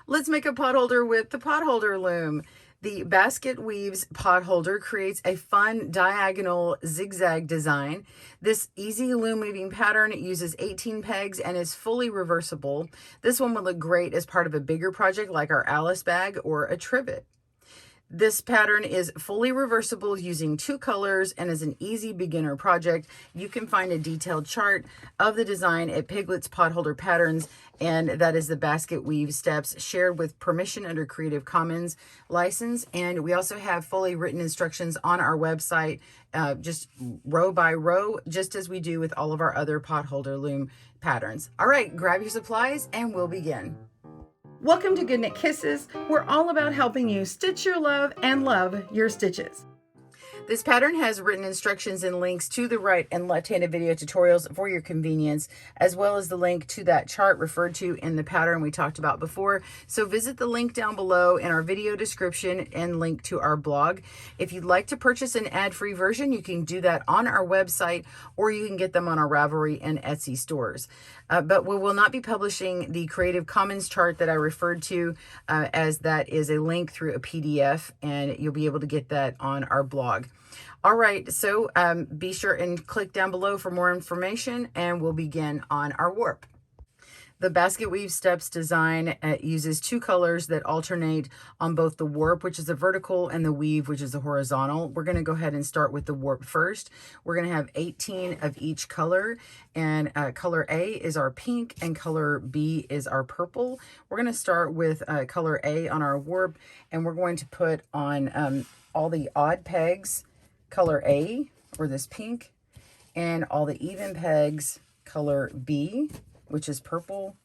Let's make a potholder with the potholder loom. The Basketweave's potholder creates a fun diagonal zigzag design. This easy loom weaving pattern uses 18 pegs and is fully reversible. This one would look great as part of a bigger project like our Alice bag or a trivet. This pattern is fully reversible using 2 colors and is an easy beginner project. You can find a detailed chart of the design at Piglet's Potholder Patterns, and that is the Basketweave steps shared with permission under Creative Commons license. And we also have fully written instructions on our website, just row by row, just as we do with all of our other potholder loom patterns. All right, grab your supplies and we'll begin. Welcome to GoodKnit Kisses. We're all about helping you stitch your love and love your stitches. This pattern has written instructions and links to the right and left-handed video tutorials for your convenience, as well as the link to that chart referred to in the pattern we talked about before. So visit the link down below in our video description and link to our blog. If you'd like to purchase an ad-free version, you can do that on our website, or you can get them on our Ravelry and Etsy stores. But we will not be publishing the Creative Commons chart that I referred to, as that is a link through a PDF, and you'll be able to get that on our blog. All right, so be sure and click down below for more information, and we'll begin on our warp. The Basketweave Steps design uses 2 colors that alternate on both the warp, which is a vertical, and the weave, which is a horizontal. We're going to go ahead and start with the warp first. We're going to have 18 of each color, and color A is our pink and color B is our purple. We're going to start with color A on our warp, and we're going to put on all the odd pegs color A, or this pink, and all the even pegs color B, which is purple,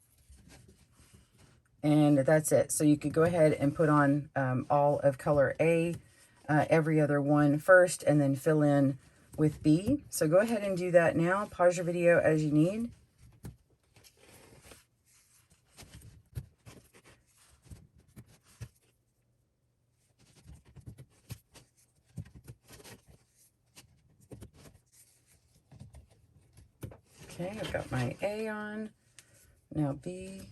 and that's it. So you could go ahead and put on all of color A, every other one first, and then fill in with B. So go ahead and do that now. Pause your video as you need. Okay, I've got my A on, now B.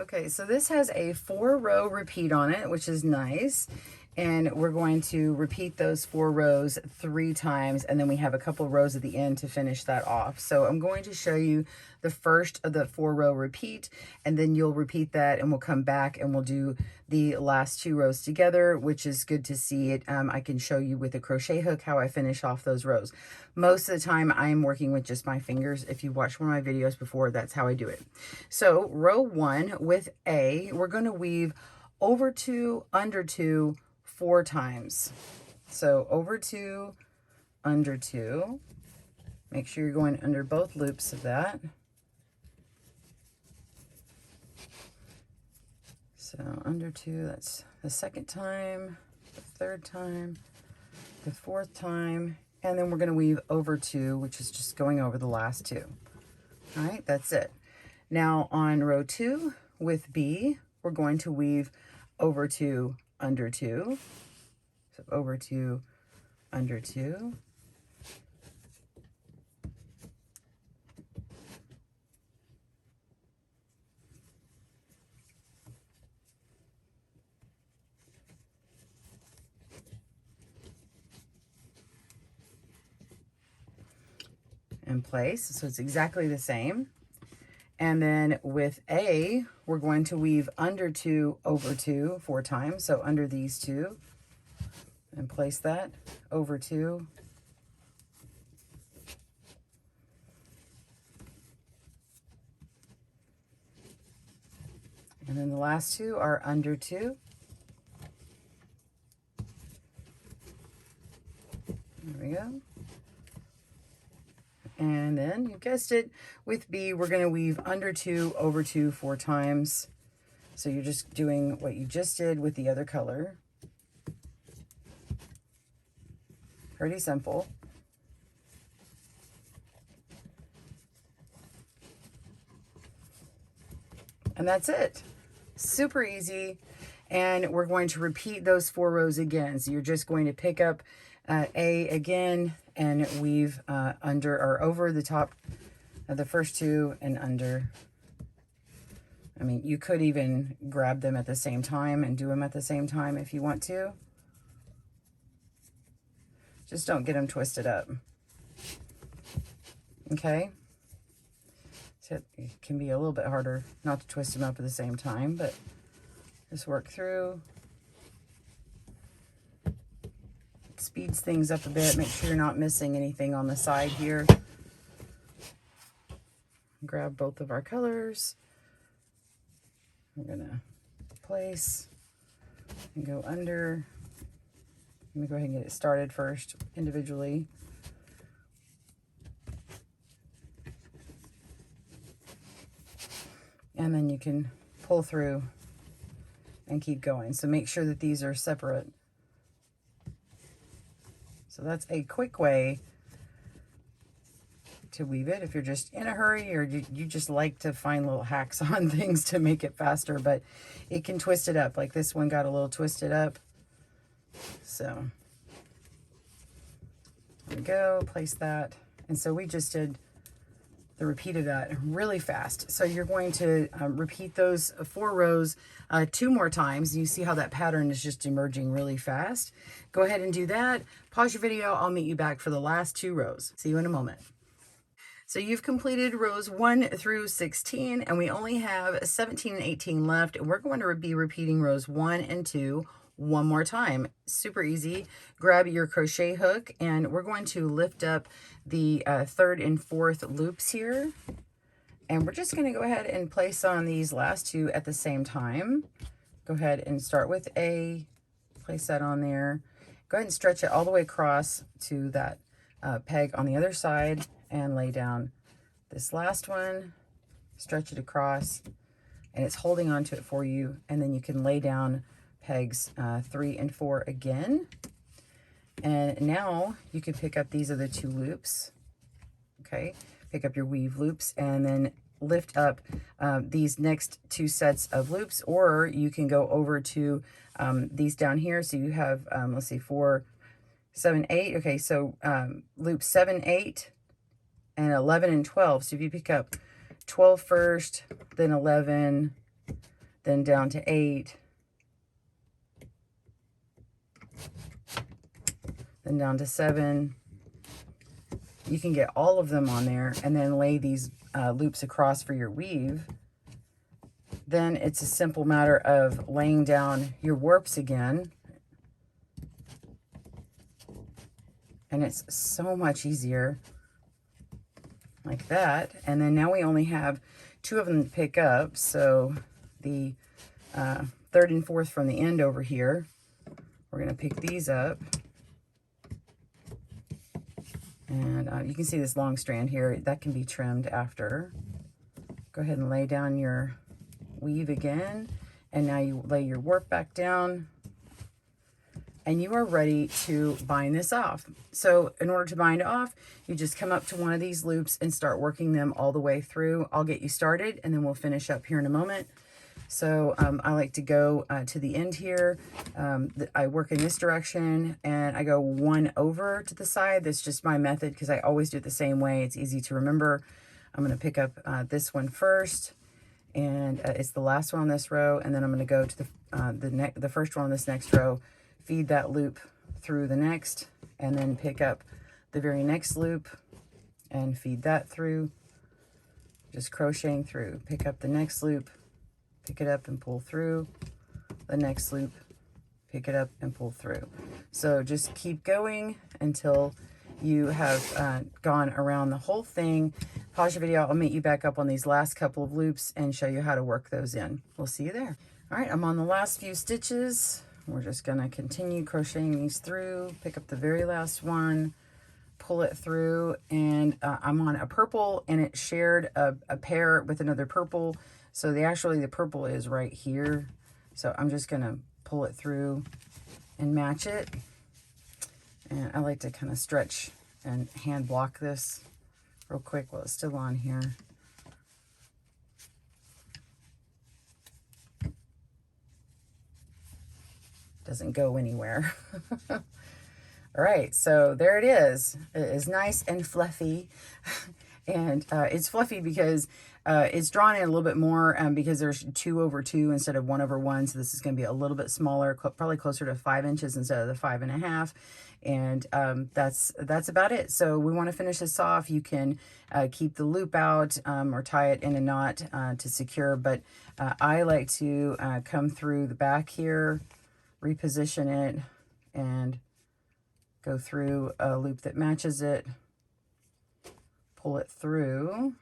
Okay, so this has a 4-row repeat on it, which is nice. And we're going to repeat those 4 rows 3 times, and then we have a couple rows at the end to finish that off. So I'm going to show you the first of the 4-row repeat, and then you'll repeat that, and we'll come back and we'll do the last 2 rows together, which is good to see it. I can show you with a crochet hook how I finish off those rows. Most of the time I am working with just my fingers. If you watched one of my videos before, that's how I do it. So row 1 with A, we're going to weave over 2, under 2, 4 times. So over 2, under 2. Make sure you're going under both loops of that. So under 2, that's the 2nd time, the 3rd time, the 4th time, and then we're going to weave over 2, which is just going over the last 2. All right, that's it. Now on row 2 with B, we're going to weave over 2, under 2. So over 2, under 2. In place, so it's exactly the same. And then with A, we're going to weave under 2, over 2, 4 times. So under these 2, and place that, over 2. And then the last 2 are under 2. There we go. And then, you guessed it, with B, we're going to weave under 2, over 2, 4 times. So you're just doing what you just did with the other color. Pretty simple. And that's it. Super easy. And we're going to repeat those 4 rows again. So you're just going to pick up A again and weave under or over the top of the first 2 and under. I mean, you could even grab them at the same time and do them at the same time if you want to. Just don't get them twisted up. Okay? So it can be a little bit harder not to twist them up at the same time, but just work through. It speeds things up a bit. Make sure you're not missing anything on the side here. Grab both of our colors. We're gonna place and go under. Let me go ahead and get it started first individually. And then you can pull through and keep going. So make sure that these are separate. So that's a quick way to weave it if you're just in a hurry or you just like to find little hacks on things to make it faster, but it can twist it up. Like this one got a little twisted up. So there we go, place that. And so we just did the repeat of that really fast. So you're going to repeat those 4 rows 2 more times. You see how that pattern is just emerging really fast. Go ahead and do that. Pause your video. I'll meet you back for the last 2 rows. See you in a moment. So you've completed rows 1 through 16, and we only have 17 and 18 left. And we're going to be repeating rows 1 and 2 one more time. Super easy. Grab your crochet hook, and we're going to lift up the 3rd and 4th loops here. And we're just going to go ahead and place on these last 2 at the same time. Go ahead and start with A, place that on there. Go ahead and stretch it all the way across to that peg on the other side and lay down this last one, stretch it across, and it's holding on to it for you. And then you can lay down pegs 3 and 4 again. And now you can pick up these other 2 loops. Okay, pick up your weave loops and then lift up these next 2 sets of loops, or you can go over to these down here. So you have, let's see, 4, 7, 8. Okay, so loop 7, 8, and 11 and 12. So if you pick up 12 first, then 11, then down to 8, then down to 7, you can get all of them on there and then lay these loops across for your weave. Then it's a simple matter of laying down your warps again. And it's so much easier like that. And then now we only have 2 of them to pick up. So the 3rd and 4th from the end over here, we're going to pick these up. And you can see this long strand here, that can be trimmed after. Go ahead and lay down your weave again. And now you lay your warp back down. And you are ready to bind this off. So in order to bind off, you just come up to one of these loops and start working them all the way through. I'll get you started and then we'll finish up here in a moment. So I like to go to the end here. I work in this direction and I go 1 over to the side. That's just my method because I always do it the same way. It's easy to remember. I'm going to pick up this one first, and it's the last one on this row. And then I'm going to go to the first one on this next row, feed that loop through the next, and then pick up the very next loop and feed that through. Just crocheting through. Pick up the next loop, pick it up and pull through the next loop, pick it up and pull through. So just keep going until you have gone around the whole thing. Pause your video. I'll meet you back up on these last couple of loops and show you how to work those in. We'll see you there. All right, I'm on the last few stitches. We're just going to continue crocheting these through, pick up the very last one, pull it through, and I'm on a purple, and it shared a pair with another purple. So the purple is right here. So I'm just going to pull it through and match it. And I like to kind of stretch and hand block this real quick while it's still on here. doesn't go anywhere. All right, so there it is. It is nice and fluffy. And it's fluffy because it's drawn in a little bit more because there's 2/2 instead of 1/1. So this is going to be a little bit smaller, probably closer to 5 inches instead of the 5.5. And that's about it. So we want to finish this off. You can keep the loop out or tie it in a knot to secure. But I like to come through the back here, reposition it, and go through a loop that matches it, pull it through,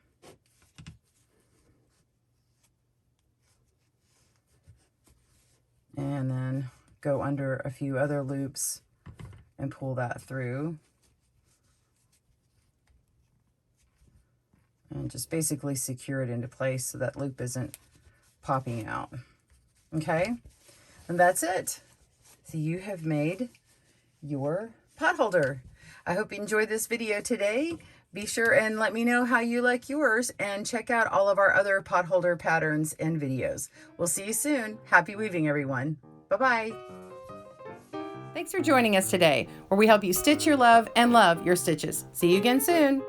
and then go under a few other loops and pull that through. And just basically secure it into place so that loop isn't popping out. Okay, and that's it. So you have made your potholder. I hope you enjoyed this video today. Be sure and let me know how you like yours, and check out all of our other potholder patterns and videos. We'll see you soon. Happy weaving, everyone. Bye-bye. Thanks for joining us today, where we help you stitch your love and love your stitches. See you again soon.